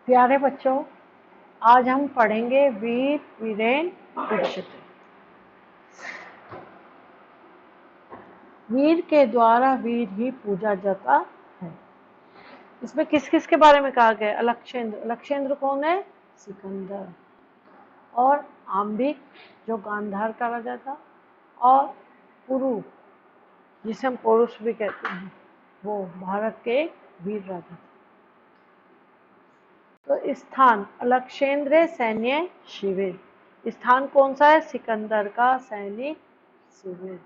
प्यारे बच्चों, आज हम पढ़ेंगे वीर वीरेन दीक्षित। वीर के द्वारा वीर ही पूजा जाता है। इसमें किस किस के बारे में कहा गया? अलक्षेंद्र। अलक्षेंद्र कौन है? सिकंदर। और आम्बिक जो गांधार का राजा था, और पुरु जिसे हम पौरुष भी कहते हैं, वो भारत के वीर राजा थे। तो स्थान अलक्षेंद्र सैन्य शिविर। स्थान कौन सा है? सिकंदर का सैनिक शिविर।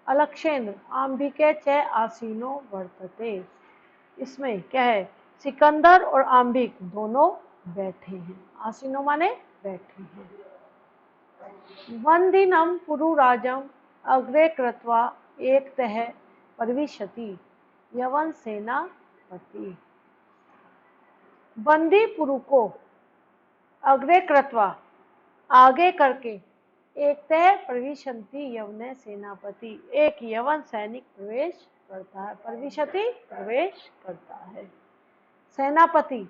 अलक्षेंद्र आम्बिके च आसीनो वर्तते। इसमें क्या है? सिकंदर और आम्बिक दोनों बैठे हैं। आसीनो माने बैठे हैं। वंदिनम पुरुराजम अग्रे कृत्वा एकतः प्रविशति यवन सेनापति। बंदी पुरु को अग्रे कृत्वा आगे करके एकतः प्रविशन्ति यवन सेनापति, एक यवन सैनिक प्रवेश करता है। प्रविशति प्रवेश करता है। सेनापति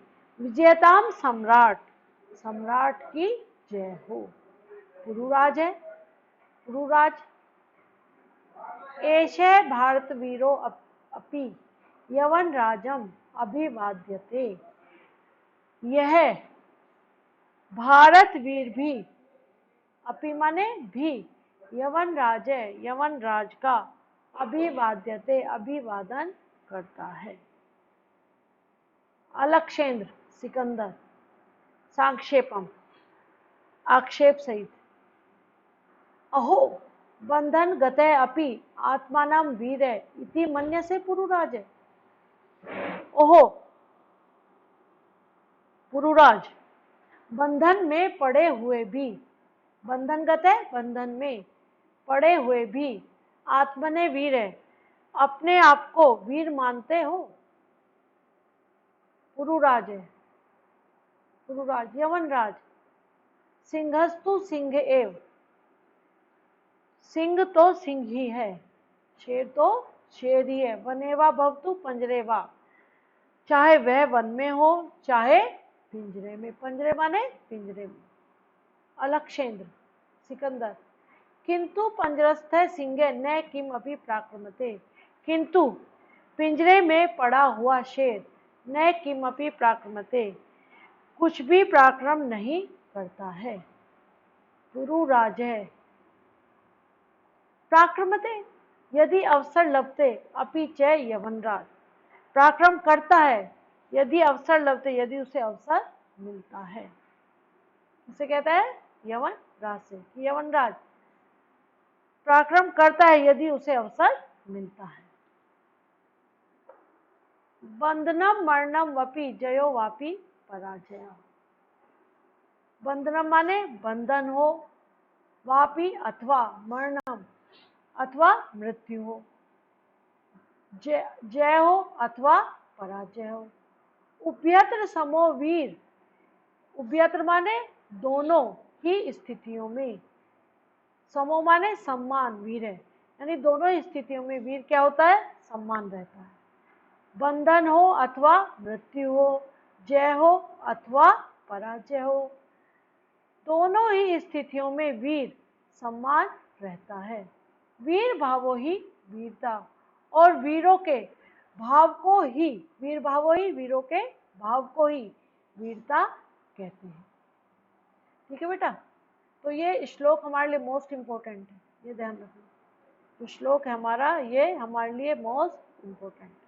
विजयताम सम्राट, सम्राट की जय हो। पुरुराज है, पुरुराज। एषे भारत वीरो अपि यवन राजम अभिवाद्यते। यह भारत वीर भी, अपि माने भी, यवन राज है, यवन राज का अभिवाद्यते अभिवादन करता है। अलक्षेंद्र सिकंदर संक्षेपम आक्षेप सहित। अहो बंधन गते अपि आत्मानं वीर इति मन्यसे पुरुराज। ओहो पुरुराज, बंधन में पड़े हुए भी, बंधन गते बंधन में पड़े हुए भी आत्मने वीर है, अपने आप को वीर मानते हो? पुरुराज है, पुरुराज यवनराज। सिंहस्तु सिंह एव, सिंह तो सिंह ही है, शेर तो शेर ही है। वनेवा भवतु पंजरेवा, चाहे वह वन में हो चाहे पिंजरे में। पंजरे माने पिंजरे में। अलक्षेंद्र सिकंदर किंतु पंजरस्थ सिंह न किम अभी प्राक्रमते। किंतु पिंजरे में पड़ा हुआ शेर न किम अभी प्राक्रमते, कुछ भी पराक्रम नहीं करता है। पुरुराज है प्राक्रमते यदि अवसर लभते अपि च यवनराज, पराक्रम करता है यदि अवसर लभते, यदि उसे अवसर मिलता है। उसे कहता है यवन राज से, यवनराज पराक्रम करता है यदि उसे अवसर मिलता है। बंधनम मरणम वपि जयो वापि पराजय। बंधनम माने बंधन हो, वापि अथवा, मरणम अथवा मृत्यु हो, जय हो अथवा पराजय हो। उभयत्र समो वीर, उभयत्र माने दोनों ही स्थितियों में, समो माने सम्मान, वीर है यानी दोनों ही स्थितियों में वीर क्या होता है? सम्मान रहता है। बंधन हो अथवा मृत्यु हो, जय हो अथवा पराजय हो, दोनों ही स्थितियों में वीर सम्मान रहता है। वीर भावो ही वीरता, और वीरों के भाव को ही, वीर भावो ही, वीरों के भाव को ही वीरता कहते हैं। ठीक है बेटा, तो ये श्लोक हमारे लिए मोस्ट इम्पोर्टेंट है, ये ध्यान रखना। जो श्लोक है हमारा, ये हमारे लिए मोस्ट इम्पोर्टेंट है।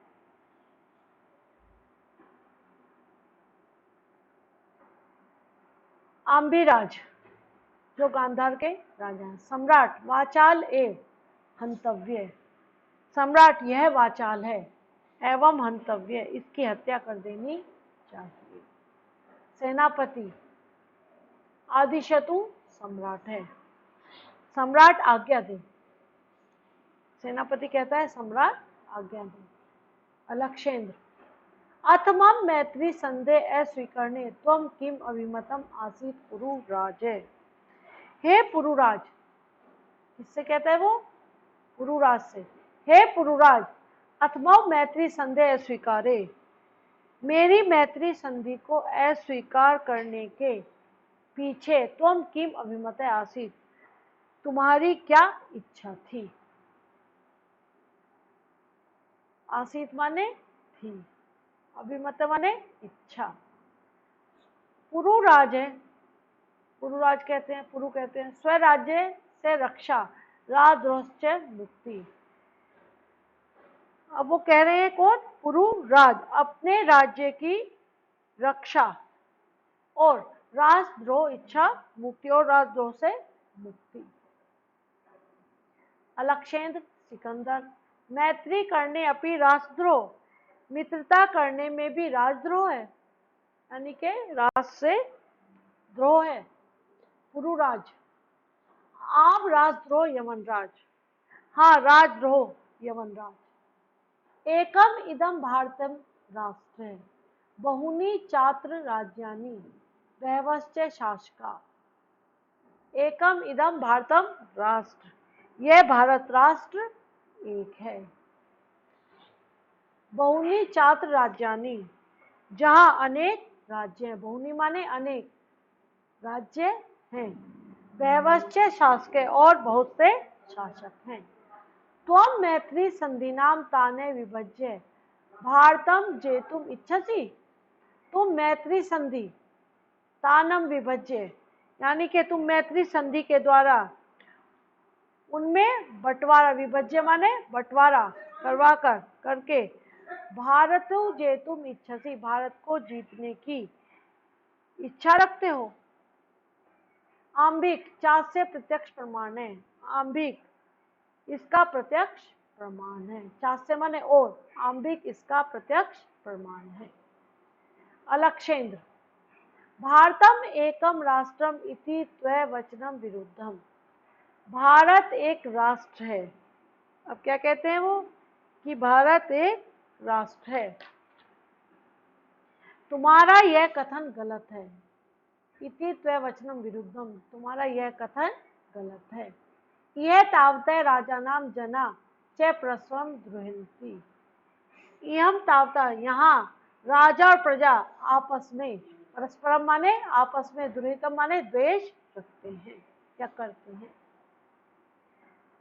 आम्बिराज जो गांधार के राजा हैं। सम्राट वाचाल एव हंतव्य, सम्राट यह वाचाल है एवं हंतव्य, इसकी हत्या कर देनी चाहिए। सेनापति आदिशतु सम्राट है, सम्राट आज्ञा दे, सेनापति कहता है सम्राट आज्ञा दे। अलक्षेंद्र अथमम मैत्री संदेह अस्वीकरणे त्वम किम अभिमतम आसीत पुरुराज। हे पुरुराज, किससे कहता है वो? पुरुराज से। हे पुरुराज, अथमव मैत्री संदेह स्वीकारे, मेरी मैत्री संधि को अस्वीकार करने के पीछे त्वं किम अभिमते आसीत्, तुम्हारी क्या इच्छा थी। आसीत माने थी, अभिमत माने इच्छा। पुरुराज है, पुरुराज कहते हैं, पुरु कहते हैं स्वराज्य से रक्षा, राजद्रोश्च मुक्ति। अब वो कह रहे हैं कौन, पुरुराज, अपने राज्य की रक्षा और राजद्रोह इच्छा मुक्ति, और राजद्रोह से मुक्ति। अलक्षेंद्र सिकंदर, मैत्री करने अपनी राजद्रोह, मित्रता करने में भी राजद्रोह है, यानी के राज से द्रोह है। पुरुराज, आप राजद्रोह यमनराज, हाँ राजद्रोह यमनराज। एकम इदम भारतम राष्ट्र, बहुनी चात्र राज्यानि बहवश्च शासका। एकम इदम भारतम राष्ट्र, यह भारत राष्ट्र एक है। बहुनी चात्र राज्यानि, जहां अनेक राज्य हैं, बहुनी माने अनेक राज्य हैं, बहवश्च शासक, और बहुत से शासक हैं। त्वं मैत्री संधिनाम ताने विभज्य भारतम जेतुम इच्छसि, तुम मैत्री संधि तानम विभज्य, यानी कि तुम मैत्री संधि के द्वारा उनमें बंटवारा, विभज्य माने बंटवारा करवा कर करके, भारत जेतुम इच्छसि, भारत को जीतने की इच्छा रखते हो। आंबिक चास्य प्रत्यक्ष प्रमाण है, आंबिक इसका प्रत्यक्ष प्रमाण है, चास्य माने और, आंबिक इसका प्रत्यक्ष प्रमाण है। अलक्षेंद्र, भारतम एकम राष्ट्रम इति त्ववचनम विरुद्धम, भारत एक राष्ट्र है। अब क्या कहते हैं वो, कि भारत एक राष्ट्र है, तुम्हारा यह कथन गलत है। इति त्ववचनम विरुद्धम, तुम्हारा यह कथन गलत है। यह तावते राजा नाम जना च प्रस्वम द्रुहन्ति, यम तावता, यहाँ राजा और प्रजा आपस में, परस्परम माने आपस में, द्रुहितम माने द्वेष रखते हैं या करते हैं।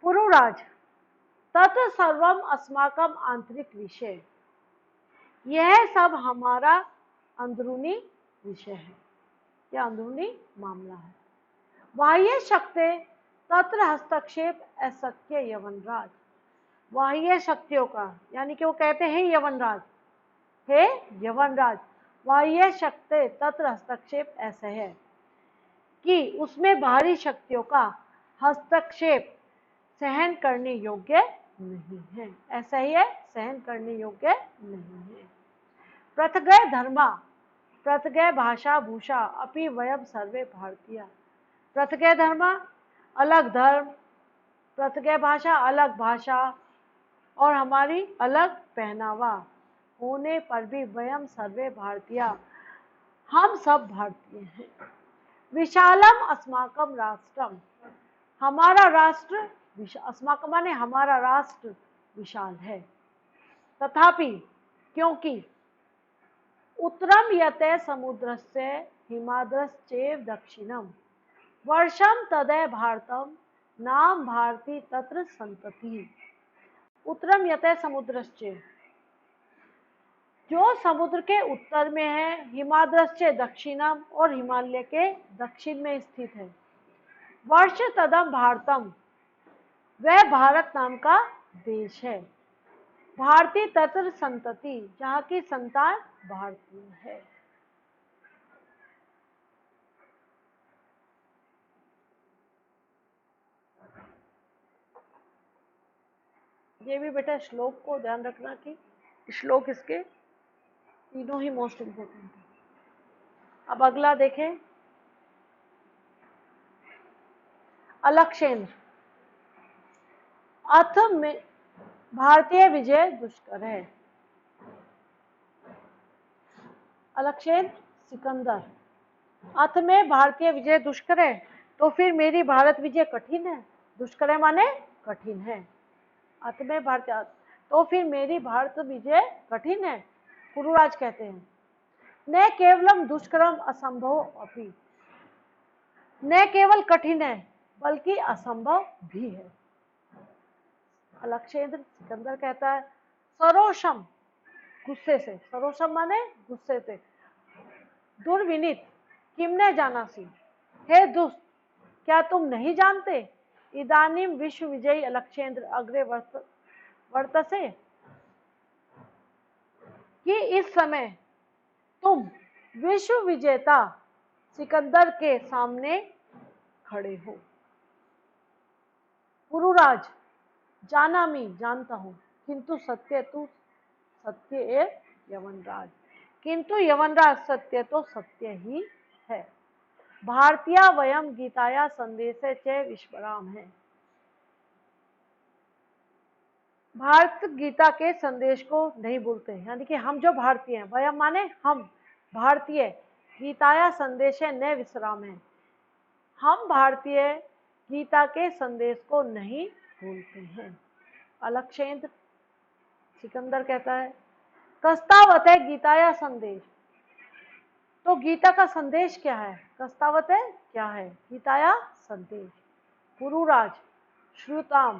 पुरुराज, तत् सर्वम अस्माकम आंतरिक विषय, यह सब हमारा अंदरूनी विषय है, यह अंदरूनी मामला है। बाह्य शक्ति तत्र हस्तक्षेप अशक्य यवनराज, बाह्य शक्तियों का, यानी कि वो कहते हैं यवनराज, हे यवनराज, बाह्य शक्ति तत्र हस्तक्षेप ऐसा है कि उसमें बाहरी शक्तियों का हस्तक्षेप सहन करने योग्य नहीं है, ऐसा ही है, सहन करने योग्य नहीं है। पृथगय धर्मा पृथगय भाषा भूषा अपि वयम सर्वे भारतीय, पृथगय धर्मा अलग धर्म, पृथगय भाषा अलग भाषा, और हमारी अलग पहनावा होने पर भी वयम सर्वे भारतीय, हम सब भारतीय हैं। विशालम अस्माकम राष्ट्रम, हमारा राष्ट्र, अस्माकम माने हमारा राष्ट्र विशाल है। तथापि, क्योंकि उत्तरम यते समुद्रस्य हिमाद्रश्चैव दक्षिणम वर्षम तदय भारतम नाम भारती तत्र संतति। उत्तरम यते समुद्रश्च, जो समुद्र के उत्तर में है, हिमाद्रश्च दक्षिणम, और हिमालय के दक्षिण में स्थित है। वर्ष तदम भारतम, वह भारत नाम का देश है। भारती तत्र संतति, जहाँ की संतान भारतीय है। ये भी बेटा श्लोक को ध्यान रखना कि श्लोक इसके तीनों ही मोस्ट इंपोर्टेंट है। अब अगला देखें, अलक्षेंद्र, अथ में भारतीय विजय दुष्कर है। अलक्षेंद्र सिकंदर, अथ में भारतीय विजय दुष्कर है, तो फिर मेरी भारत विजय कठिन है। दुष्कर है माने कठिन है, अथ में भारतीय, तो फिर मेरी भारत विजय कठिन है, पुरुराज कहते हैं। न केवलम दुष्करम असंभव अपि, न केवल कठिन है बल्कि असंभव भी है। अलक्षेंद्र सिकंदर कहता है सरोषम, गुस्से से, सरोषम माने गुस्से से, दुर्विनीत किमने जाना सी, हे दुष्ट क्या तुम नहीं जानते, इदानीम विश्व विजयी अलक्षेंद्र अग्रे वर्तसे, कि इस समय तुम विश्व विजेता सिकंदर के सामने खड़े हो। पुरुराज जानामि, जानता हूं, किंतु सत्य तू सत्य ए यवनराज, किंतु यवनराज सत्य तो सत्य ही है। भारतीय वयम गीताया संदेशे च विश्वराम है, भारत गीता के संदेश को नहीं भूलते, यानी कि हम जो भारतीय हैं, वयम माने हम भारतीय, गीताया संदेश है न विश्राम है, हम भारतीय गीता के संदेश को नहीं भूलते हैं। अलक्षेंद्र सिकंदर कहता है कस्तावत है गीताया संदेश, तो गीता का संदेश क्या है, कस्तावत है क्या है, गीताया संदेश। पुरुराज श्रुताम,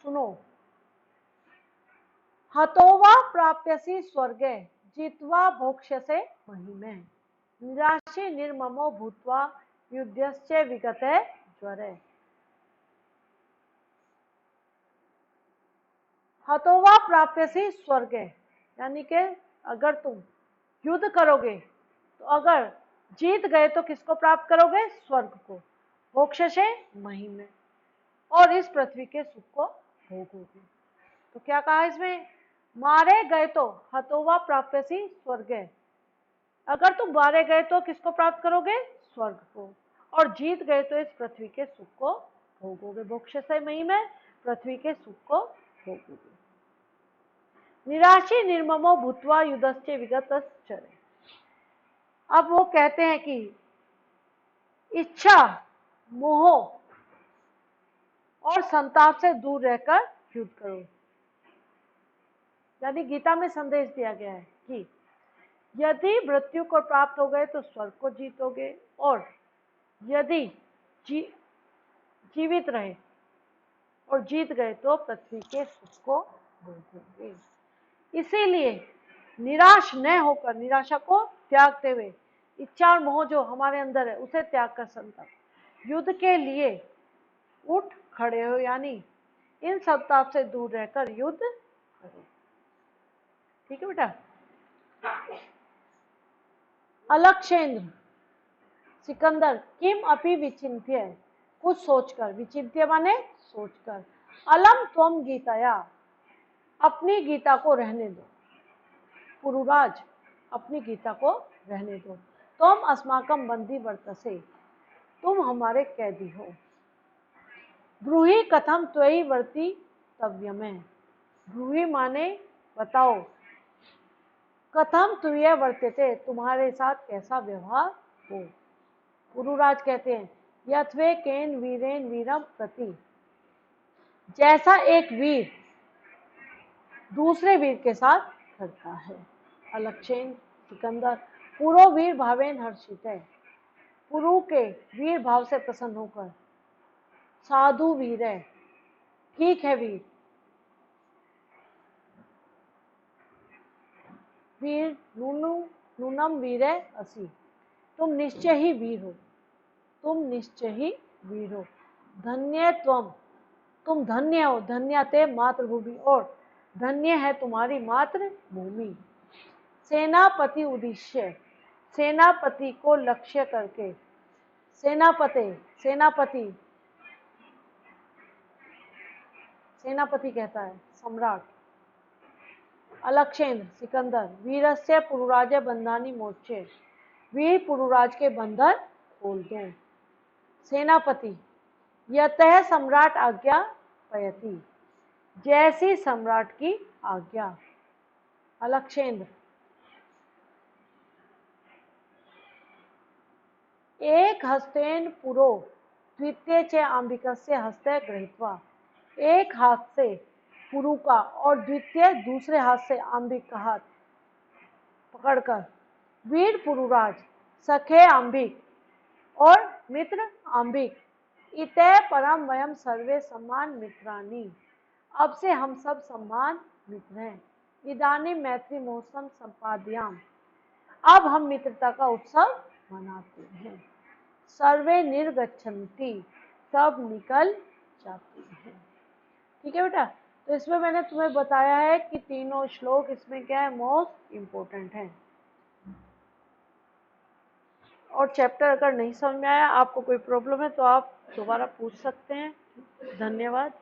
सुनो, हतोवा प्राप्यसी स्वर्गे जित्वा भोक्ष्यसे महिमे, निराशे निर्ममो भूत्वा युद्धस्य विगते ज्वरे। हतोवा प्राप्यसी स्वर्गे, यानी कि अगर तुम युद्ध करोगे तो अगर जीत गए तो किसको प्राप्त करोगे, स्वर्ग को, भोक्ष्यसे महिमे, और इस पृथ्वी के सुख को भोगोगे। तो क्या कहा इसमें, मारे गए तो हतोवा प्राप्यसी स्वर्गे, अगर तुम मारे गए तो किसको प्राप्त करोगे, स्वर्ग को, और जीत गए तो इस पृथ्वी के सुख को भोगोगे, भोक्ष्यसे महिमे, पृथ्वी के सुख को भोगोगे। निराशी निर्ममो भूत्वा युद्धस्य विगतश्चरे, अब वो कहते हैं कि इच्छा, मोह और संताप से दूर रहकर युद्ध करो, यानी गीता में संदेश दिया गया है कि यदि मृत्यु को प्राप्त हो गए तो स्वर्ग को जीतोगे, और यदि जीवित रहे और जीत गए तो पृथ्वी के सुख को भोगोगे। इसीलिए निराश न होकर, निराशा को त्यागते हुए, इच्छा और मोह जो हमारे अंदर है उसे त्याग कर संतप, युद्ध के लिए उठ खड़े हो, यानी इन संताप से दूर रहकर युद्ध करो। ठीक है बेटा। अलक्षेंद्र सिकंदर किम अपि विचिंत्य, कुछ सोचकर, विचिंत्य माने सोचकर, अलम त्वम गीताया, अपनी गीता को रहने दो, पुरुराज अपनी गीता को रहने दो, तुम अस्माकम बंदी वर्तसे, तुम हमारे कैदी हो, ब्रूहि कथम त्वयि वर्ती तव्यमे, ब्रूहि माने बताओ, कथम तुय वर्तते, तुम्हारे साथ कैसा व्यवहार हो। पुरुराज कहते हैं यथवे केन वीरेन वीरम प्रति, जैसा एक वीर दूसरे वीर के साथ करता है। अलक्षेंद्र सिकंदर पुरो वीर भावेन हर्षित है, पुरु के वीर भाव से प्रसन्न होकर, साधु वीर है, ठीक है वीर, वीर नूनम वीर है असी, तुम निश्चय ही वीर हो, तुम निश्चय ही वीर हो, धन्य तुम धन्य हो, धन्यते मातृभूमि, और धन्य है तुम्हारी मातृभूमि। सेनापति उद्देश्य, सेनापति को लक्ष्य करके, सेनापति कहता है सम्राट। अलक्षेंद्र सिकंदर वीरस्य पुरुराज बंधानी मोचे, वीर पुरुराज के बंधन खोल दो। सेनापति यतः सम्राट आज्ञा पयति, जैसी सम्राट की आज्ञा। अलक्षेंद्र एक हस्तेन पुरो द्वितीय च अंबिकस्य हस्ते गृहीत्वा, एक हाथ से पुरु का और द्वितीय दूसरे हाथ से अंबिक का हाथ पकड़कर, वीर पुरुराज, सखे आंबिक और मित्र आंबिक, इतः परम वयम सर्वे समान मित्रानी। अब से हम सब समान मित्र हैं। इदानीं मैत्री महोत्सव संपादयाम, अब हम मित्रता का उत्सव मनाते हैं। सर्वे निर्गच्छन्ति, सब निकल जाते हैं। ठीक है बेटा, तो इसमें मैंने तुम्हें बताया है कि तीनों श्लोक इसमें क्या है, मोस्ट इम्पोर्टेंट है। और चैप्टर अगर नहीं समझ में आया, आपको कोई प्रॉब्लम है तो आप दोबारा पूछ सकते हैं। धन्यवाद।